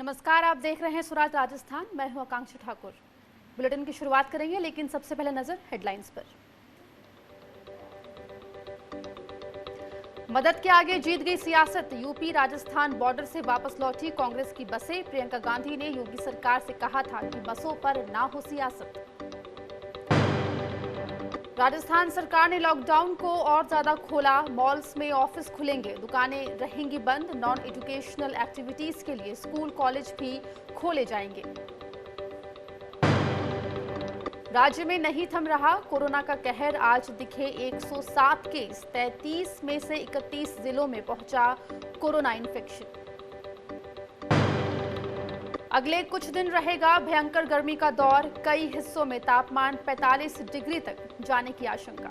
नमस्कार, आप देख रहे हैं स्वराज राजस्थान। मैं हूं आकांक्षा ठाकुर। बुलेटिन की शुरुआत करेंगे, लेकिन सबसे पहले नजर हेडलाइंस पर। मदद के आगे जीत गई सियासत। यूपी राजस्थान बॉर्डर से वापस लौटी कांग्रेस की बसें। प्रियंका गांधी ने योगी सरकार से कहा था कि बसों पर ना हो सियासत। राजस्थान सरकार ने लॉकडाउन को और ज्यादा खोला। मॉल्स में ऑफिस खुलेंगे, दुकानें रहेंगी बंद। नॉन एजुकेशनल एक्टिविटीज के लिए स्कूल कॉलेज भी खोले जाएंगे। राज्य में नहीं थम रहा कोरोना का कहर। आज दिखे 107 केस। 33 में से 31 जिलों में पहुंचा कोरोना इन्फेक्शन। अगले कुछ दिन रहेगा भयंकर गर्मी का दौर। कई हिस्सों में तापमान 45 डिग्री तक जाने की आशंका।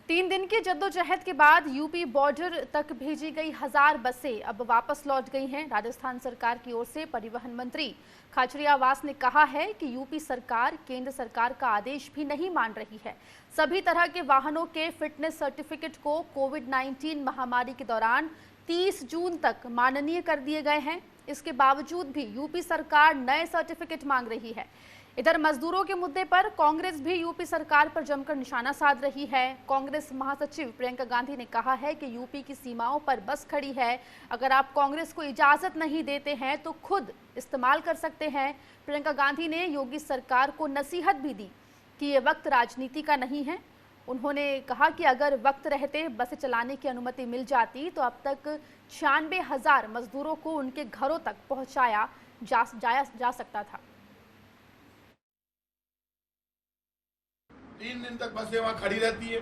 3 दिन की जद्दोजहद के बाद यूपी बॉर्डर तक भेजी गई 1000 बसें अब वापस लौट गई हैं। राजस्थान सरकार की ओर से परिवहन मंत्री खाचरियावास ने कहा है कि यूपी सरकार केंद्र सरकार का आदेश भी नहीं मान रही है। सभी तरह के वाहनों के फिटनेस सर्टिफिकेट को कोविड-19 महामारी के दौरान 30 जून तक माननीय कर दिए गए हैं। इसके बावजूद भी यूपी सरकार नए सर्टिफिकेट मांग रही है। इधर मजदूरों के मुद्दे पर कांग्रेस भी यूपी सरकार पर जमकर निशाना साध रही है। कांग्रेस महासचिव प्रियंका गांधी ने कहा है कि यूपी की सीमाओं पर बस खड़ी है। अगर आप कांग्रेस को इजाजत नहीं देते हैं तो खुद इस्तेमाल कर सकते हैं। प्रियंका गांधी ने योगी सरकार को नसीहत भी दी कि ये वक्त राजनीति का नहीं है। उन्होंने कहा कि अगर वक्त रहते बसें चलाने की अनुमति मिल जाती तो अब तक 96,000 मजदूरों को उनके घरों तक पहुंचाया जा सकता था। 3 दिन तक बसें वहां खड़ी रहती है।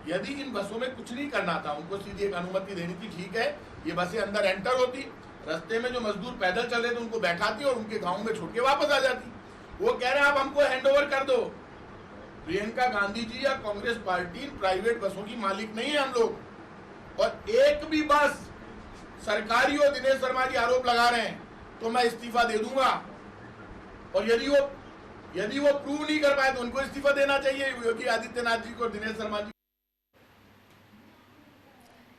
यदि इन बसों में कुछ नहीं करना था, उनको सीधी एक अनुमति देनी थी, ठीक है, ये बसें अंदर एंटर होती, रास्ते में जो मजदूर पैदल चल रहे थे उनको बैठाती और उनके गांव में छोड़ के वापस आ जाती। वो कह रहे हैं आप हमको हैंडओवर कर दो। प्रियंका गांधी जी या कांग्रेस पार्टी प्राइवेट बसों की मालिक नहीं है हम लोग। और एक भी बस सरकारी हो, दिनेश शर्मा जी आरोप लगा रहे हैं तो मैं इस्तीफा दे दूंगा। और यदि वो प्रूव नहीं कर पाए तो उनको इस्तीफा देना चाहिए, योगी आदित्यनाथ जी को और दिनेश शर्मा जी।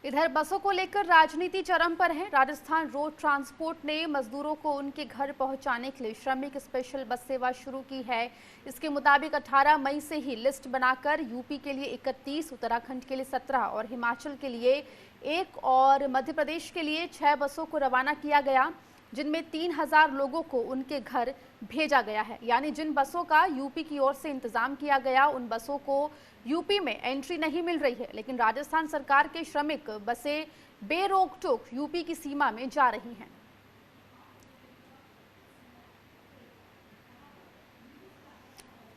इधर बसों को लेकर राजनीति चरम पर है। राजस्थान रोड ट्रांसपोर्ट ने मजदूरों को उनके घर पहुंचाने के लिए श्रमिक स्पेशल बस सेवा शुरू की है। इसके मुताबिक 18 मई से ही लिस्ट बनाकर यूपी के लिए 31, उत्तराखंड के लिए 17 और हिमाचल के लिए 1 और मध्य प्रदेश के लिए 6 बसों को रवाना किया गया, जिनमें 3000 लोगों को उनके घर भेजा गया है। यानी जिन बसों का यूपी की ओर से इंतजाम किया गया उन बसों को यूपी में एंट्री नहीं मिल रही है, लेकिन राजस्थान सरकार के श्रमिक बसें बेरोक टोक यूपी की सीमा में जा रही हैं।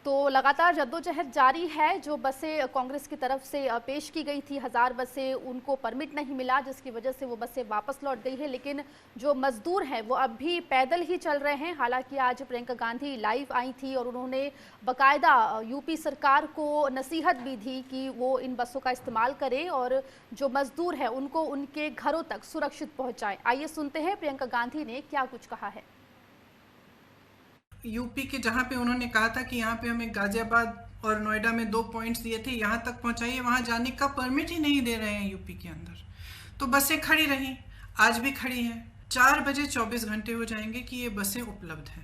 तो लगातार जद्दोजहद जारी है। जो बसें कांग्रेस की तरफ से पेश की गई थी 1000 बसें, उनको परमिट नहीं मिला, जिसकी वजह से वो बसें वापस लौट गई है। लेकिन जो मजदूर हैं वो अब भी पैदल ही चल रहे हैं। हालांकि आज प्रियंका गांधी लाइव आई थी और उन्होंने बाकायदा यूपी सरकार को नसीहत भी दी कि वो इन बसों का इस्तेमाल करे और जो मजदूर हैं उनको उनके घरों तक सुरक्षित पहुँचाए। आइए सुनते हैं प्रियंका गांधी ने क्या कुछ कहा है। यूपी के जहाँ पे उन्होंने कहा था कि यहाँ पे हमें गाजियाबाद और नोएडा में 2 पॉइंट्स दिए थे, यहाँ तक पहुँचाइए, वहाँ जाने का परमिट ही नहीं दे रहे हैं यूपी के अंदर। तो बसें खड़ी रहीं, आज भी खड़ी हैं। 4 बजे 24 घंटे हो जाएंगे कि ये बसें उपलब्ध हैं।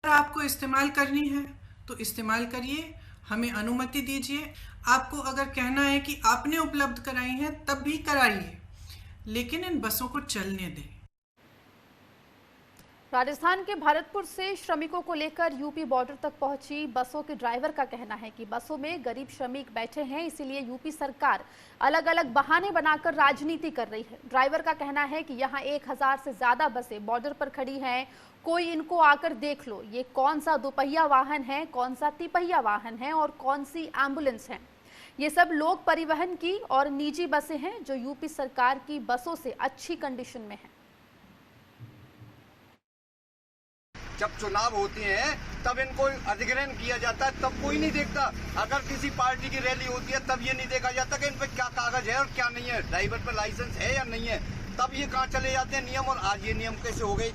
अगर आपको इस्तेमाल करनी है तो इस्तेमाल करिए, हमें अनुमति दीजिए। आपको अगर कहना है कि आपने उपलब्ध कराई हैं तब भी कराइए, लेकिन इन बसों को चलने दें। राजस्थान के भरतपुर से श्रमिकों को लेकर यूपी बॉर्डर तक पहुंची बसों के ड्राइवर का कहना है कि बसों में गरीब श्रमिक बैठे हैं, इसीलिए यूपी सरकार अलग अलग बहाने बनाकर राजनीति कर रही है। ड्राइवर का कहना है कि यहाँ 1000 से ज्यादा बसें बॉर्डर पर खड़ी हैं, कोई इनको आकर देख लो, ये कौन सा दोपहिया वाहन है, कौन सा तिपहिया वाहन है और कौन सी एम्बुलेंस है। ये सब लोक परिवहन की और निजी बसें हैं जो यूपी सरकार की बसों से अच्छी कंडीशन में है। जब चुनाव होते हैं तब इनको अधिग्रहण किया जाता है, तब कोई नहीं देखता। अगर किसी पार्टी की रैली होती है तब ये नहीं देखा जाता कि इन पे क्या कागज है और क्या नहीं है, ड्राइवर पे लाइसेंस है या नहीं है, तब ये कहाँ चले जाते हैं नियम। और आज ये नियम कैसे हो गए?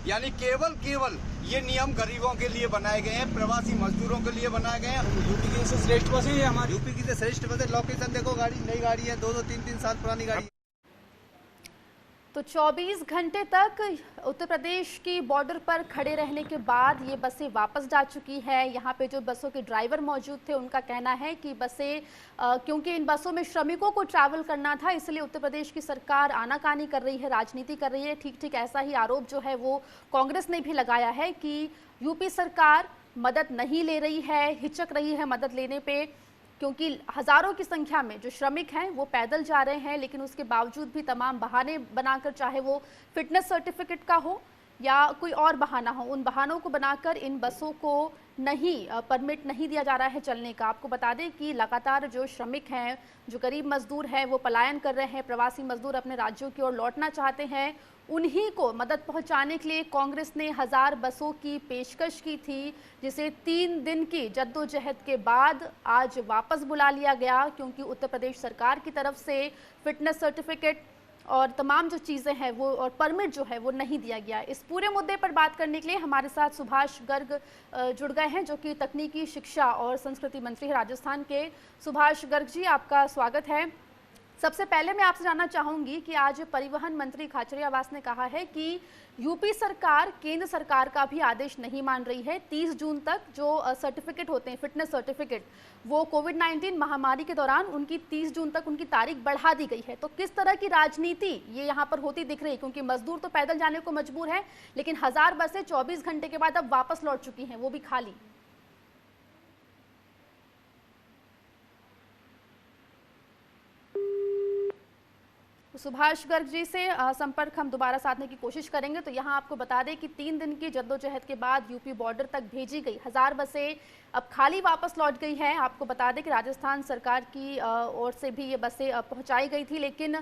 यानी केवल ये नियम गरीबों के लिए बनाए गए हैं, प्रवासी मजदूरों के लिए बनाए गए हैं। यूपी की श्रेष्ठ बस है हमारी, यूपी की श्रेष्ठ बस है। लोकेशन देखो, गाड़ी नई गाड़ी है, 2-2, 3-3 साल पुरानी गाड़ी। तो 24 घंटे तक उत्तर प्रदेश की बॉर्डर पर खड़े रहने के बाद ये बसें वापस जा चुकी है। यहाँ पे जो बसों के ड्राइवर मौजूद थे उनका कहना है कि बसें क्योंकि इन बसों में श्रमिकों को ट्रैवल करना था, इसलिए उत्तर प्रदेश की सरकार आनाकानी कर रही है, राजनीति कर रही है। ठीक ऐसा ही आरोप जो है वो कांग्रेस ने भी लगाया है कि यूपी सरकार मदद नहीं ले रही है, हिचक रही है मदद लेने पे, क्योंकि हजारों की संख्या में जो श्रमिक हैं वो पैदल जा रहे हैं, लेकिन उसके बावजूद भी तमाम बहाने बनाकर, चाहे वो फिटनेस सर्टिफिकेट का हो या कोई और बहाना हो, उन बहानों को बनाकर इन बसों को परमिट नहीं दिया जा रहा है चलने का। आपको बता दें कि लगातार जो श्रमिक हैं, जो गरीब मजदूर हैं, वो पलायन कर रहे हैं, प्रवासी मजदूर अपने राज्यों की ओर लौटना चाहते हैं। उन्हीं को मदद पहुंचाने के लिए कांग्रेस ने 1000 बसों की पेशकश की थी, जिसे 3 दिन की जद्दोजहद के बाद आज वापस बुला लिया गया, क्योंकि उत्तर प्रदेश सरकार की तरफ से फिटनेस सर्टिफिकेट और तमाम जो चीज़ें हैं वो और परमिट जो है वो नहीं दिया गया। इस पूरे मुद्दे पर बात करने के लिए हमारे साथ सुभाष गर्ग जुड़ गए हैं, जो कि तकनीकी शिक्षा और संस्कृति मंत्री हैं राजस्थान के। सुभाष गर्ग जी, आपका स्वागत है। सबसे पहले मैं आपसे जानना चाहूंगी कि आज परिवहन मंत्री खाचरियावास ने कहा है कि यूपी सरकार केंद्र सरकार का भी आदेश नहीं मान रही है। 30 जून तक जो सर्टिफिकेट होते हैं, फिटनेस सर्टिफिकेट, वो कोविड-19 महामारी के दौरान उनकी 30 जून तक उनकी तारीख बढ़ा दी गई है। तो किस तरह की राजनीति ये यहाँ पर होती दिख रही है, क्योंकि मजदूर तो पैदल जाने को मजबूर है, लेकिन 1000 बसें 24 घंटे के बाद अब वापस लौट चुकी हैं, वो भी खाली। सुभाष गर्ग जी से संपर्क हम दोबारा साधने की कोशिश करेंगे। तो यहाँ आपको बता दें कि 3 दिन की जद्दोजहद के बाद यूपी बॉर्डर तक भेजी गई 1000 बसें अब खाली वापस लौट गई हैं। आपको बता दें कि राजस्थान सरकार की ओर से भी ये बसें पहुँचाई गई थी, लेकिन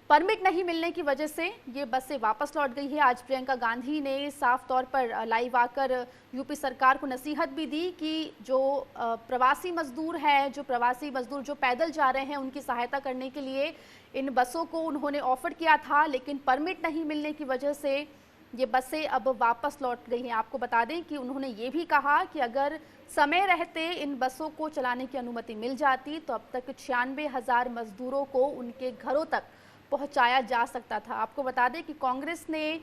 परमिट नहीं मिलने की वजह से ये बसें वापस लौट गई है। आज प्रियंका गांधी ने साफ तौर पर लाइव आकर यूपी सरकार को नसीहत भी दी कि जो प्रवासी मजदूर हैं, जो पैदल जा रहे हैं, उनकी सहायता करने के लिए इन बसों को उन्होंने ऑफर किया था, लेकिन परमिट नहीं मिलने की वजह से ये बसें अब वापस लौट गई हैं। आपको बता दें कि उन्होंने ये भी कहा कि अगर समय रहते इन बसों को चलाने की अनुमति मिल जाती तो अब तक 96,000 मजदूरों को उनके घरों तक पहुंचाया जा सकता था। आपको बता दें कि कांग्रेस ने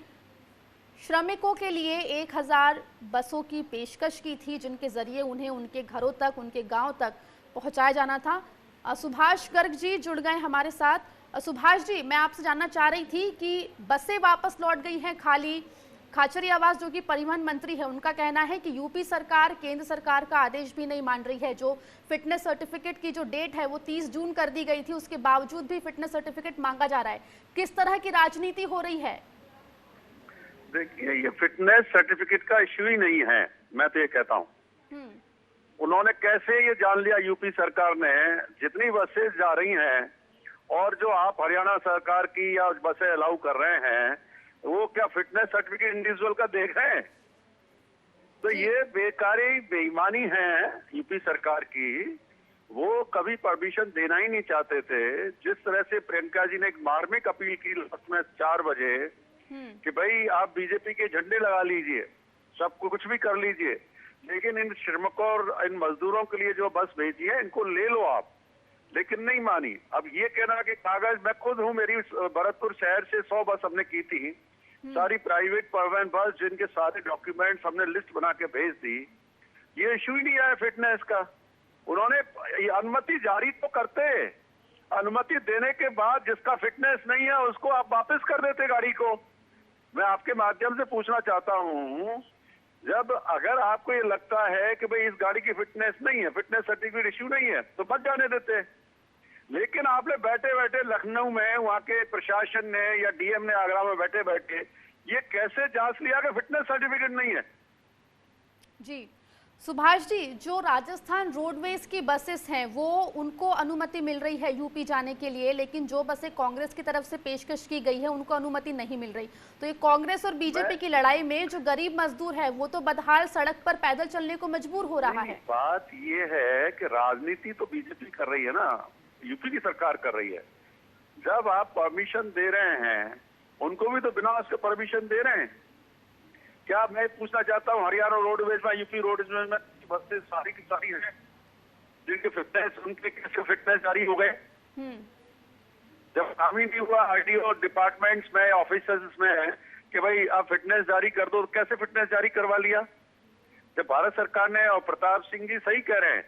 श्रमिकों के लिए 1000 बसों की पेशकश की थी, जिनके जरिए उन्हें उनके घरों तक, उनके गांव तक पहुंचाया जाना था। सुभाष गर्ग जी जुड़ गए हमारे साथ। सुभाष जी, मैं आपसे जानना चाह रही थी कि बसें वापस लौट गई हैं खाली। खाचरियावास जो कि परिवहन मंत्री है, उनका कहना है कि यूपी सरकार केंद्र सरकार का आदेश भी नहीं मान रही है। जो फिटनेस सर्टिफिकेट की जो डेट है वो 30 जून कर दी गई थी, उसके बावजूद भी फिटनेस सर्टिफिकेट मांगा जा रहा है। किस तरह की राजनीति हो रही है? देखिए, ये फिटनेस सर्टिफिकेट का इश्यू ही नहीं है, मैं तो ये कहता हूँ। उन्होंने कैसे ये जान लिया यूपी सरकार ने, जितनी बसें जा रही हैं और जो आप हरियाणा सरकार की या बसें अलाउ कर रहे हैं, वो क्या फिटनेस सर्टिफिकेट इंडिविजुअल का देख रहे हैं? तो ये बेकारी बेईमानी है यूपी सरकार की। वो कभी परमिशन देना ही नहीं चाहते थे। जिस तरह से प्रियंका जी ने एक मार्मिक अपील की लास्ट में 4 बजे कि भाई आप बीजेपी के झंडे लगा लीजिए, सबको कुछ भी कर लीजिए, लेकिन इन श्रमिकों और इन मजदूरों के लिए जो बस भेजी है इनको ले लो आप, लेकिन नहीं मानी। अब ये कहना कि कागज, मैं खुद हूँ, मेरी भरतपुर शहर से 100 बस हमने की थी, सारी प्राइवेट परिवहन बस, जिनके सारे डॉक्यूमेंट्स हमने लिस्ट बना के भेज दी। ये इश्यू ही नहीं आया फिटनेस का। उन्होंने अनुमति जारी तो करते, अनुमति देने के बाद जिसका फिटनेस नहीं है उसको आप वापस कर देते गाड़ी को। मैं आपके माध्यम से पूछना चाहता हूँ, जब अगर आपको ये लगता है कि भाई इस गाड़ी की फिटनेस नहीं है, फिटनेस सर्टिफिकेट इश्यू नहीं है, तो मत जाने देते। लेकिन आपने बैठे बैठे लखनऊ में वहाँ के प्रशासन ने या डीएम ने आगरा में बैठे बैठे ये कैसे जांच लिया कि फिटनेस सर्टिफिकेट नहीं है? जी सुभाष जी, जो राजस्थान रोडवेज की बसेस हैं वो उनको अनुमति मिल रही है यूपी जाने के लिए, लेकिन जो बसें कांग्रेस की तरफ से पेशकश की गई है उनको अनुमति नहीं मिल रही। तो ये कांग्रेस और बीजेपी की लड़ाई में जो गरीब मजदूर है वो तो बदहाल सड़क पर पैदल चलने को मजबूर हो रहा है। बात ये है कि राजनीति तो बीजेपी कर रही है ना, यूपी की सरकार कर रही है। जब आप परमिशन दे रहे हैं उनको भी तो बिना उसके परमिशन दे रहे हैं। क्या मैं पूछना चाहता हूँ, हरियाणा रोडवेज में, यूपी रोडवेज में बसें सारी की सारी हैं जिनके फिटनेस, उनके कैसे फिटनेस जारी हो गए? जब काम ही नहीं हुआ आरटीओ डिपार्टमेंट्स में, ऑफिसर्स में कि भाई आप फिटनेस जारी कर दो, तो कैसे फिटनेस जारी करवा लिया? जब भारत सरकार ने, और प्रताप सिंह जी सही कह रहे हैं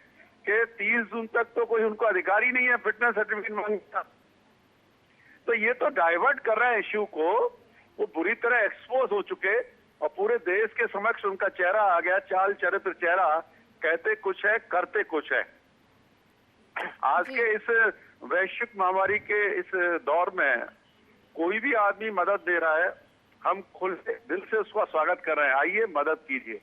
कि 30 जून तक तो कोई उनको अधिकार ही नहीं है फिटनेस सर्टिफिकेट मांगने का, तो ये तो डाइवर्ट कर रहे हैं इश्यू को। वो बुरी तरह एक्सपोज हो चुके और पूरे देश के समक्ष उनका चेहरा आ गया, चाल चरित्र चेहरा, कहते कुछ है करते कुछ है। आज के इस वैश्विक महामारी के इस दौर में कोई भी आदमी मदद दे रहा है, हम खुले दिल से उसका स्वागत कर रहे हैं, आइए मदद कीजिए।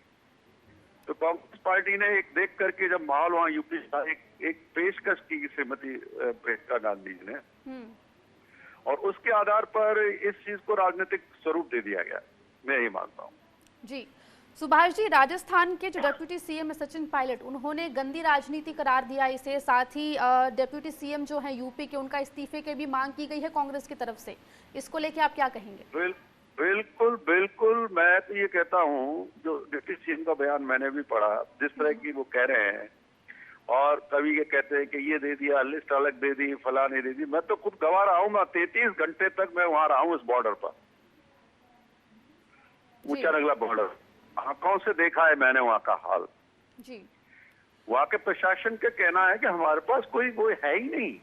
तो कांग्रेस पार्टी ने एक देख करके जब माहौल वहां यूपी का एक पेशकश की श्रीमती प्रियंका गांधी जी ने, और उसके आधार पर इस चीज को राजनीतिक स्वरूप दे दिया गया, मैं यही मानता हूँ। जी सुभाष जी, राजस्थान के जो डिप्टी सीएम सचिन पायलट, उन्होंने गंदी राजनीति करार दिया इसे, साथ ही डिप्टी सीएम जो है यूपी के, उनका इस्तीफे की भी मांग की गई है कांग्रेस की तरफ से, इसको लेके आप क्या कहेंगे? बिल्कुल बिल्कुल, मैं तो ये कहता हूँ, जो डिप्टी सीएम का बयान मैंने भी पढ़ा, जिस तरह की वो कह रहे हैं, और कभी ये कहते हैं कि ये दे दिया, लिस्ट अलग दे दी, फला नहीं दे दी। मैं तो खुद गवा रहा हूँ, मैं 33 घंटे तक मैं वहां रहा हूँ इस बॉर्डर पर, ऊंचा रंगला बॉर्डर, आंखों से देखा है मैंने वहां का हाल जी। वहां के प्रशासन का कहना है कि हमारे पास कोई है ही नहीं,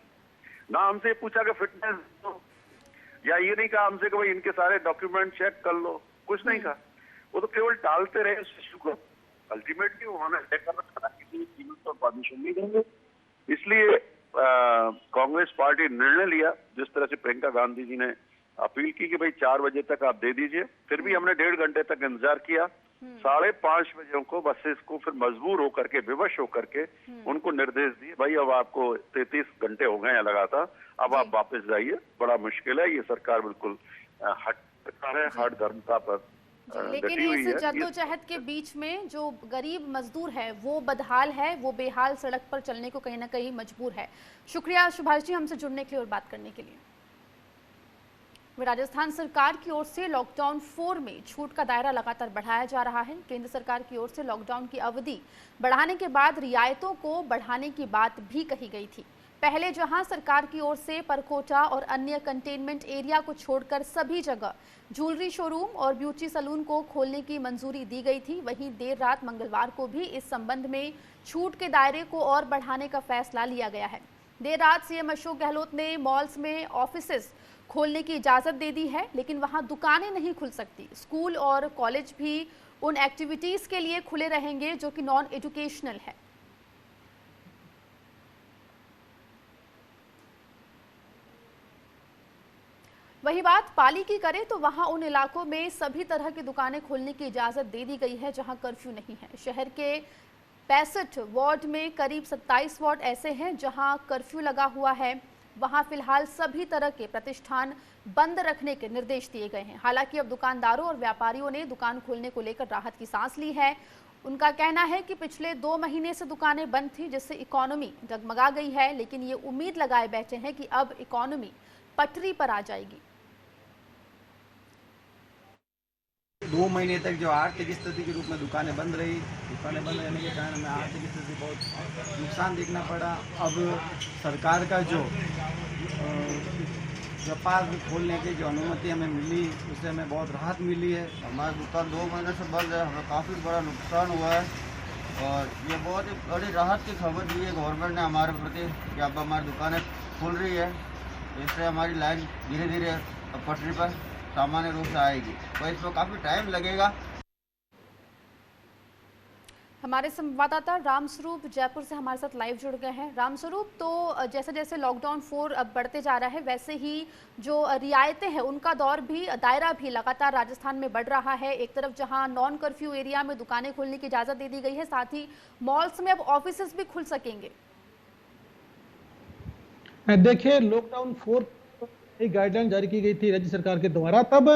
ना हमसे पूछा कि फिटनेस दो, या ये नहीं कहा हमसे कि भाई इनके सारे डॉक्यूमेंट चेक कर लो, कुछ नहीं कहा। वो तो केवल टालते रहे इस इश्यू को। अल्टीमेटली उन्होंने तय कर रखा था किसी कीमत पर परमिशन नहीं देंगे, इसलिए कांग्रेस पार्टी निर्णय लिया, जिस तरह से प्रियंका गांधी जी ने अपील की कि भाई 4 बजे तक आप दे दीजिए। फिर भी हमने 1.5 घंटे तक इंतजार किया। 5:30 बजे उनको बसेस को फिर मजबूर होकर के, विवश होकर के उनको निर्देश दिए, भाई अब आपको 33 घंटे हो गए हैं लगातार, अब आप वापस जाइए, बड़ा मुश्किल है, ये सरकार बिल्कुल हट सरकार है, हट धर्मता पर लेकिन इस जद्दोजहद के बीच में जो गरीब मजदूर है वो बदहाल है, वो बेहाल सड़क पर चलने को कहीं ना कहीं मजबूर है। शुक्रिया सुभाष जी हमसे जुड़ने के लिए और बात करने के लिए। राजस्थान सरकार की ओर से लॉकडाउन 4 में छूट का दायरा लगातार बढ़ाया जा रहा है। केंद्र सरकार की ओर से लॉकडाउन की अवधि बढ़ाने के बाद रियायतों को बढ़ाने की बात भी कही गई थी। पहले जहां सरकार की ओर से परकोटा और अन्य कंटेनमेंट एरिया को छोड़कर सभी जगह ज्वेलरी शोरूम और ब्यूटी सैलून को खोलने की मंजूरी दी गई थी, वहीं देर रात मंगलवार को भी इस संबंध में छूट के दायरे को और बढ़ाने का फैसला लिया गया है। देर रात सीएम अशोक गहलोत ने मॉल्स में ऑफिसेस खोलने की इजाजत दे दी है, लेकिन वहां दुकानें नहीं खुल सकती। स्कूल और कॉलेज भी उन एक्टिविटीज के लिए खुले रहेंगे जो कि नॉन एजुकेशनल है। वही बात पाली की करें तो वहां उन इलाकों में सभी तरह की दुकानें खोलने की इजाजत दे दी गई है जहां कर्फ्यू नहीं है। शहर के 65 वार्ड में करीब 27 वार्ड ऐसे हैं जहां कर्फ्यू लगा हुआ है। वहां फिलहाल सभी तरह के प्रतिष्ठान बंद रखने के निर्देश दिए गए हैं। हालांकि अब दुकानदारों और व्यापारियों ने दुकान खोलने को लेकर राहत की सांस ली है। उनका कहना है कि पिछले 2 महीने से दुकानें बंद थी, जिससे इकोनॉमी डगमगा गई है, लेकिन ये उम्मीद लगाए बैठे हैं कि अब इकोनॉमी पटरी पर आ जाएगी। 2 महीने तक जो आर्थिक स्थिति के रूप में दुकानें बंद रही, दुकानें बंद रहने के कारण हमें आर्थिक स्थिति बहुत नुकसान देखना पड़ा। अब सरकार का जो व्यापार खोलने की जो अनुमति हमें मिली, उससे हमें बहुत राहत मिली है। हमारी दुकान 2 महीने से बंद है, हमें काफ़ी बड़ा नुकसान हुआ है और ये बहुत ही बड़ी राहत की खबर दी है गवर्नमेंट ने हमारे प्रति कि अब हमारी दुकानें खुल रही है। इससे हमारी लाइन धीरे धीरे अब पटरी पर सामान्य रूप से आएगी, तो इसमें काफ़ी टाइम लगेगा। हमारे संवाददाता रामस्वरूप जयपुर से हमारे साथ लाइव जुड़ गए हैं। रामस्वरूप, तो जैसे जैसे लॉकडाउन 4 अब बढ़ते जा रहा है, वैसे ही जो रियायतें हैं उनका दौर भी, दायरा भी लगातार राजस्थान में बढ़ रहा है। एक तरफ जहां नॉन कर्फ्यू एरिया में दुकानें खोलने की इजाज़त दे दी गई है, साथ ही मॉल्स में अब ऑफिस भी खुल सकेंगे। देखिए, लॉकडाउन 4 एक गाइडलाइन जारी की गई थी राज्य सरकार के द्वारा, तब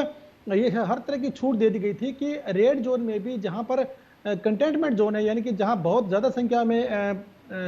ये हर तरह की छूट दे दी गई थी कि रेड जोन में भी, जहां पर कंटेनमेंट जोन है, यानी कि जहां बहुत ज़्यादा संख्या में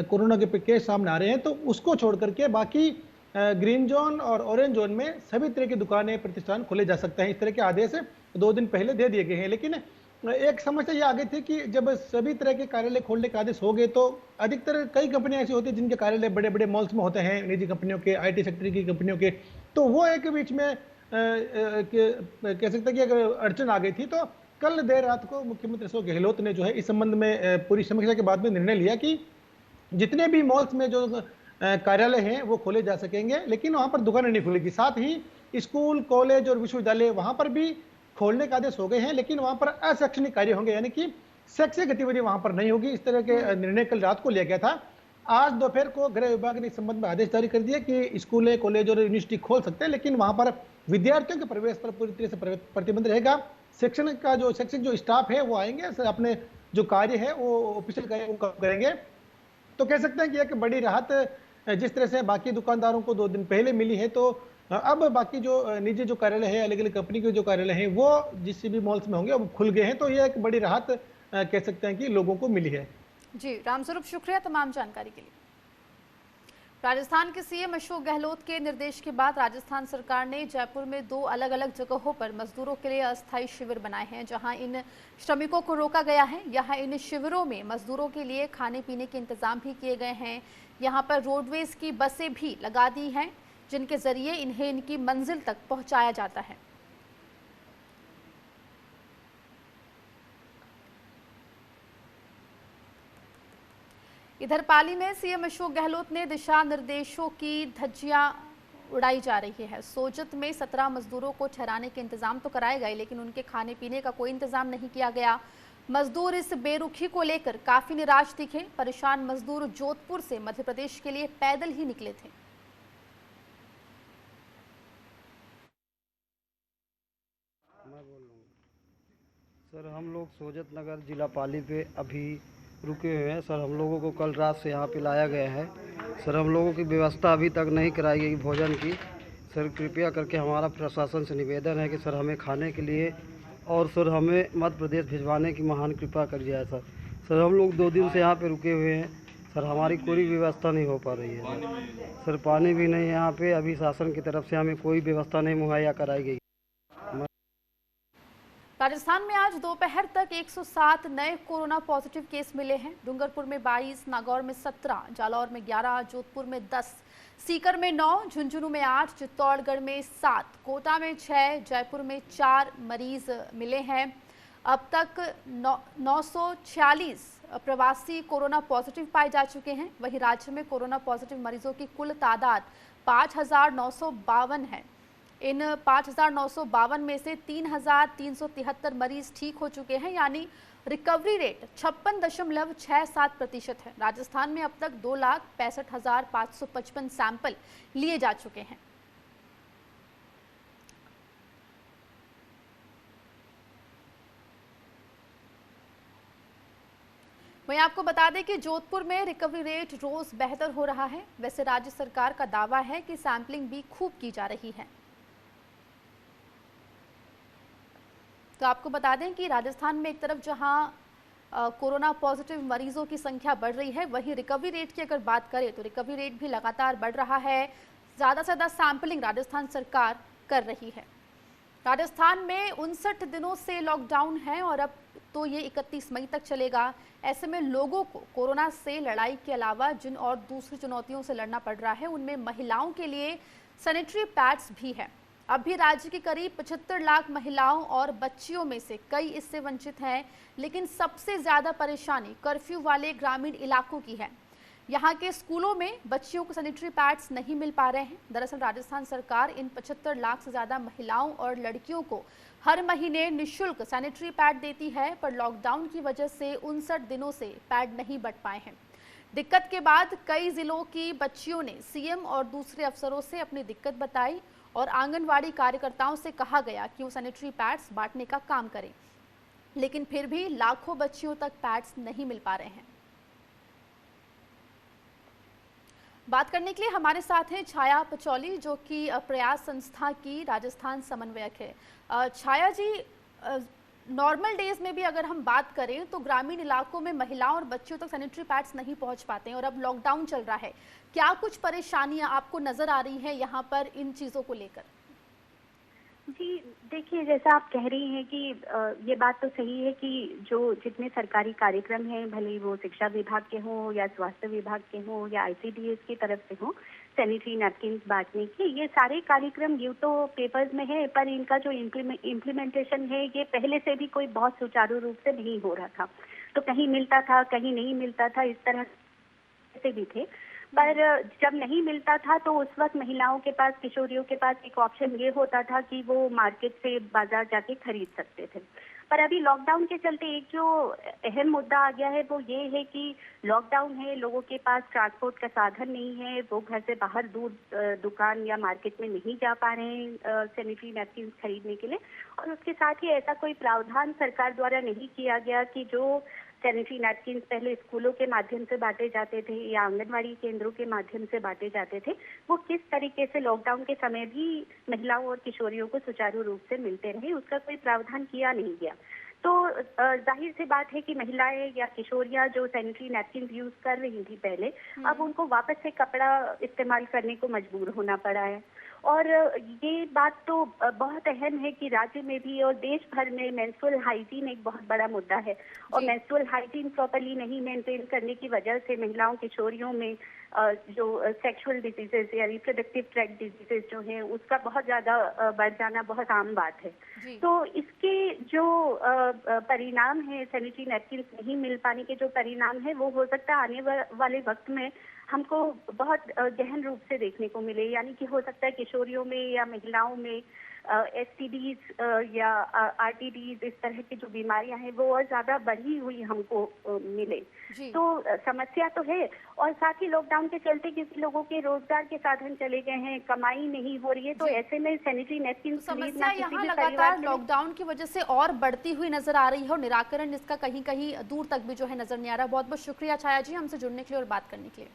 कोरोना के केस सामने आ रहे हैं, तो उसको छोड़ करके बाकी ग्रीन जोन और ऑरेंज जोन में सभी तरह की दुकानें, प्रतिष्ठान खोले जा सकते हैं। इस तरह के आदेश 2 दिन पहले दे दिए गए हैं। लेकिन एक समस्या ये आ गई थी कि जब सभी तरह के कार्यालय खोलने के आदेश हो गए, तो अधिकतर कई कंपनियां ऐसी होती हैं जिनके कार्यालय बड़े बड़े मॉल्स में होते हैं, निजी कंपनियों के, IT सेक्टर की कंपनियों के, तो वो एक बीच में कह सकते हैं कि अगर अड़चन आ गई थी। तो कल देर रात को मुख्यमंत्री अशोक गहलोत ने जो है इस संबंध में पूरी समीक्षा के बाद में निर्णय लिया कि जितने भी मॉल्स में जो कार्यालय हैं वो खोले जा सकेंगे, लेकिन वहां पर दुकानें नहीं खुलेगी। साथ ही स्कूल, कॉलेज और विश्वविद्यालय वहां पर भी खोलने का आदेश हो गए हैं, लेकिन वहां पर अशैक्षणिक कार्य होंगे, यानी कि शैक्षिक गतिविधि वहां पर नहीं होगी। इस तरह के निर्णय कल रात को लिया गया था। आज दोपहर को गृह विभाग ने इस संबंध में आदेश जारी कर दिया कि स्कूलें, कॉलेज और यूनिवर्सिटी खोल सकते हैं, लेकिन वहां पर विद्यार्थियों के प्रवेश पर पूरी तरह से प्रतिबंध रहेगा। शैक्षिक जो स्टाफ है वो आएंगे, अपने जो कार्य है वो ऑफिशियल कार्य वो करेंगे। तो कह सकते हैं कि एक बड़ी राहत जिस तरह से बाकी दुकानदारों को 2 दिन पहले मिली है, तो अब बाकी जो निजी जो कार्यालय है, अलग अलग कंपनी के जो कार्यालय हैं वो जिस भी मॉल्स में होंगे अब खुल गए हैं। तो ये एक बड़ी राहत कह सकते हैं कि लोगों को मिली है। जी रामस्वरूप, शुक्रिया तमाम जानकारी के लिए। राजस्थान के सीएम अशोक गहलोत के निर्देश के बाद राजस्थान सरकार ने जयपुर में 2 अलग अलग जगहों पर मजदूरों के लिए अस्थायी शिविर बनाए हैं, जहां इन श्रमिकों को रोका गया है। यहां इन शिविरों में मजदूरों के लिए खाने पीने के इंतजाम भी किए गए हैं। यहां पर रोडवेज की बसें भी लगा दी हैं, जिनके जरिए इन्हें इनकी मंजिल तक पहुंचाया जाता है। इधर पाली में सीएम अशोक गहलोत ने दिशा निर्देशों की धज्जियां उड़ाई जा रही है। सोजत में 17 मजदूरों को ठहराने के इंतजाम तो कराए गए, लेकिन उनके खाने पीने का कोई इंतजाम नहीं किया गया। मजदूर इस बेरुखी को लेकर काफी निराश दिखे। परेशान मजदूर जोधपुर से मध्य प्रदेश के लिए पैदल ही निकले थे। सर, हम लोग सोजत नगर जिला पाली पे अभी रुके हुए हैं। सर, हम लोगों को कल रात से यहाँ पे लाया गया है। सर, हम लोगों की व्यवस्था अभी तक नहीं कराई गई भोजन की। सर, कृपया करके हमारा प्रशासन से निवेदन है कि सर हमें खाने के लिए और सर हमें मध्य प्रदेश भिजवाने की महान कृपा कर जाए। सर हम लोग 2 दिन से यहाँ पे रुके हुए हैं। सर, हमारी कोई व्यवस्था नहीं हो पा रही है। सर, पानी भी नहीं है यहाँ पे। अभी शासन की तरफ से हमें कोई व्यवस्था नहीं मुहैया कराई गई। राजस्थान में आज दोपहर तक 107 नए कोरोना पॉजिटिव केस मिले हैं। डूंगरपुर में 22, नागौर में 17, जालौर में 11, जोधपुर में 10, सीकर में 9, झुंझुनू में 8, चित्तौड़गढ़ में 7, कोटा में 6, जयपुर में 4 मरीज मिले हैं। अब तक 946 प्रवासी कोरोना पॉजिटिव पाए जा चुके हैं। वहीं राज्य में कोरोना पॉजिटिव मरीजों की कुल तादाद 5,952 है। इन 5,952 में से 3,373 मरीज ठीक हो चुके हैं, यानी रिकवरी रेट 56.67% है। राजस्थान में अब तक 2,65,555 सैंपल लिए जा चुके हैं। वहीं आपको बता दें कि जोधपुर में रिकवरी रेट रोज बेहतर हो रहा है। वैसे राज्य सरकार का दावा है कि सैंपलिंग भी खूब की जा रही है। तो आपको बता दें कि राजस्थान में एक तरफ जहां कोरोना पॉजिटिव मरीजों की संख्या बढ़ रही है, वहीं रिकवरी रेट की अगर बात करें तो रिकवरी रेट भी लगातार बढ़ रहा है। ज़्यादा से ज़्यादा सैंपलिंग राजस्थान सरकार कर रही है। राजस्थान में 59 दिनों से लॉकडाउन है और अब तो ये 31 मई तक चलेगा। ऐसे में लोगों को कोरोना से लड़ाई के अलावा जिन और दूसरी चुनौतियों से लड़ना पड़ रहा है, उनमें महिलाओं के लिए सैनिटरी पैड्स भी है। अब भी राज्य की करीब 75 लाख महिलाओं और बच्चियों में से कई इससे वंचित हैं, लेकिन सबसे ज़्यादा परेशानी कर्फ्यू वाले ग्रामीण इलाकों की है। यहाँ के स्कूलों में बच्चियों को सैनिटरी पैड्स नहीं मिल पा रहे हैं। दरअसल राजस्थान सरकार इन 75 लाख से ज़्यादा महिलाओं और लड़कियों को हर महीने निःशुल्क सैनिटरी पैड देती है, पर लॉकडाउन की वजह से 59 दिनों से पैड नहीं बंट पाए हैं। दिक्कत के बाद कई जिलों की बच्चियों ने सीएम और दूसरे अफसरों से अपनी दिक्कत बताई और आंगनवाड़ी कार्यकर्ताओं से कहा गया कि वो सैनिटरी पैड्स बांटने का काम करें, लेकिन फिर भी लाखों बच्चियों तक पैड्स नहीं मिल पा रहे हैं। बात करने के लिए हमारे साथ हैं छाया पचौली, जो कि प्रयास संस्था की राजस्थान समन्वयक है। छाया जी, नॉर्मल डेज में भी अगर हम बात करें तो ग्रामीण इलाकों में महिलाओं और बच्चियों तक सैनिटरी पैड्स नहीं पहुंच पाते हैं और अब लॉकडाउन चल रहा है। क्या कुछ परेशानियां आपको नजर आ रही हैं यहाँ पर इन चीज़ों को लेकर? जी देखिए, जैसा आप कह रही हैं कि ये बात तो सही है कि जो जितने सरकारी कार्यक्रम हैं, भले ही वो शिक्षा विभाग के हों या स्वास्थ्य विभाग के हों या ICDS की तरफ से हों, सैनिटरी नैपकिन बांटने की। ये सारे कार्यक्रम यूँ तो पेपर्स में है, पर इनका जो इम्प्लीमेंटेशन है ये पहले से भी कोई बहुत सुचारू रूप से नहीं हो रहा था। तो कहीं मिलता था, कहीं नहीं मिलता था, इस तरह से भी थे। पर जब नहीं मिलता था तो उस वक्त महिलाओं के पास, किशोरियों के पास एक ऑप्शन ये होता था कि वो मार्केट से बाजार जाके खरीद सकते थे। पर अभी लॉकडाउन के चलते एक जो अहम मुद्दा आ गया है वो ये है कि लॉकडाउन है, लोगों के पास ट्रांसपोर्ट का साधन नहीं है, वो घर से बाहर दूर दुकान या मार्केट में नहीं जा पा रहे हैं सैनिटरी नैपकिन खरीदने के लिए। और उसके साथ ही ऐसा कोई प्रावधान सरकार द्वारा नहीं किया गया कि जो सैनिटरी नैपकिन पहले स्कूलों के माध्यम से बांटे जाते थे या आंगनवाड़ी केंद्रों के माध्यम से बांटे जाते थे, वो किस तरीके से लॉकडाउन के समय भी महिलाओं और किशोरियों को सुचारू रूप से मिलते रहे, उसका कोई प्रावधान किया नहीं गया। तो जाहिर सी बात है कि महिलाएं या किशोरियां जो सैनिटरी नैपकिन यूज कर रही थी पहले, अब उनको वापस से कपड़ा इस्तेमाल करने को मजबूर होना पड़ा है। और ये बात तो बहुत अहम है कि राज्य में भी और देश भर में मेंस्ट्रुअल हाइजीन एक बहुत बड़ा मुद्दा है। और मेंस्ट्रुअल हाइजीन प्रॉपर्ली नहीं मेंटेन करने की वजह से महिलाओं किशोरियों में जो सेक्सुअल डिजीजेज या रिप्रोडक्टिव ट्रैक्ट डिजीजेज जो हैं उसका बहुत ज़्यादा बढ़ जाना बहुत आम बात है। तो इसके जो परिणाम है, सैनिटरी नैपकिन नहीं मिल पाने के जो परिणाम है, वो हो सकता है आने वाले वक्त में हमको बहुत गहन रूप से देखने को मिले। यानी कि हो सकता है किशोरियों में या महिलाओं में STDs या RTDs, इस तरह की जो बीमारियां हैं वो और ज्यादा बढ़ी हुई हमको मिले। तो समस्या तो है। और साथ ही लॉकडाउन के चलते किसी लोगों के रोजगार के साधन चले गए हैं, कमाई नहीं हो रही है, तो ऐसे में सैनिटरी नैपकिन समस्या यहाँ लगातार लॉकडाउन की वजह से और बढ़ती हुई नजर आ रही है और निराकरण इसका कहीं कहीं दूर तक भी जो है नजर नहीं आ रहा। बहुत बहुत शुक्रिया छाया जी हमसे जुड़ने के लिए और बात करने के लिए।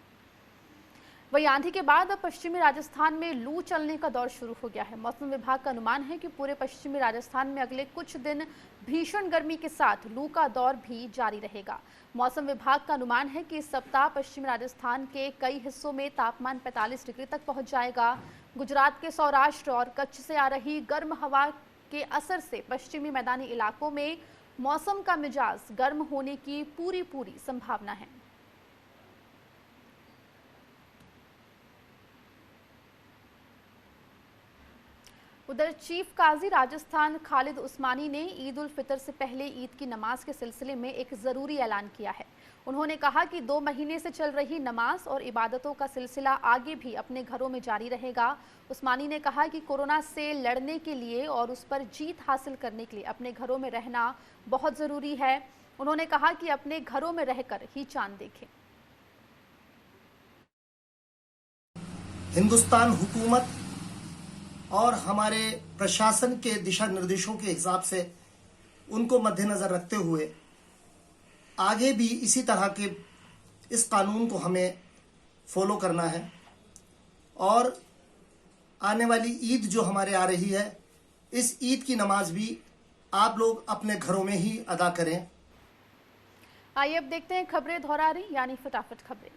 वही आंधी के बाद अब पश्चिमी राजस्थान में लू चलने का दौर शुरू हो गया है। मौसम विभाग का अनुमान है कि पूरे पश्चिमी राजस्थान में अगले कुछ दिन भीषण गर्मी के साथ लू का दौर भी जारी रहेगा। मौसम विभाग का अनुमान है कि इस सप्ताह पश्चिमी राजस्थान के कई हिस्सों में तापमान 45 डिग्री तक पहुंच जाएगा। गुजरात के सौराष्ट्र और कच्छ से आ रही गर्म हवा के असर से पश्चिमी मैदानी इलाकों में मौसम का मिजाज गर्म होने की पूरी संभावना है। उधर चीफ काजी राजस्थान खालिद उस्मानी ने ईद उल फितर से पहले ईद की नमाज के सिलसिले में एक ज़रूरी ऐलान किया है। उन्होंने कहा कि 2 महीने से चल रही नमाज और इबादतों का सिलसिला आगे भी अपने घरों में जारी रहेगा। उस्मानी ने कहा कि कोरोना से लड़ने के लिए और उस पर जीत हासिल करने के लिए अपने घरों में रहना बहुत ज़रूरी है। उन्होंने कहा कि अपने घरों में रहकर ही चांद देखें। हिंदुस्तान हुकूमत और हमारे प्रशासन के दिशा निर्देशों के हिसाब से उनको मद्देनजर रखते हुए आगे भी इसी तरह के इस कानून को हमें फॉलो करना है और आने वाली ईद जो हमारे आ रही है, इस ईद की नमाज भी आप लोग अपने घरों में ही अदा करें। आइए अब देखते हैं खबरें दोहरारी यानी फटाफट खबरें।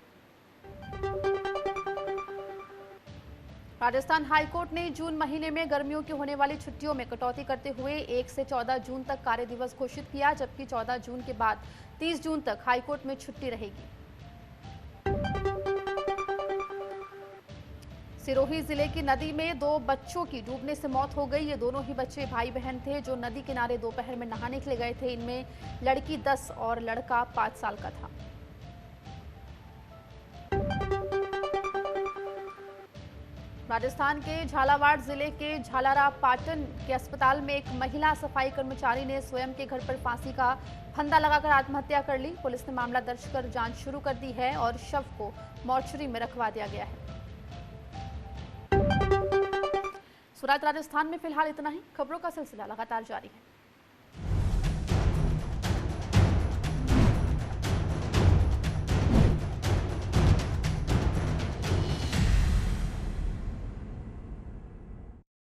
राजस्थान हाईकोर्ट ने जून महीने में गर्मियों की होने वाली छुट्टियों में कटौती करते हुए 1 से 14 जून तक कार्य दिवस घोषित किया, जबकि 14 जून के बाद 30 जून तक हाईकोर्ट में छुट्टी रहेगी। सिरोही जिले की नदी में 2 बच्चों की डूबने से मौत हो गई। ये दोनों ही बच्चे भाई बहन थे जो नदी किनारे दोपहर में नहाने के लिए गए थे। इनमें लड़की 10 और लड़का 5 साल का था। राजस्थान के झालावाड़ जिले के झालारा पाटन के अस्पताल में एक महिला सफाई कर्मचारी ने स्वयं के घर पर फांसी का फंदा लगाकर आत्महत्या कर ली। पुलिस ने मामला दर्ज कर जांच शुरू कर दी है और शव को मॉर्चरी में रखवा दिया गया है। सूरत राजस्थान में फिलहाल इतना ही। खबरों का सिलसिला लगातार जारी है।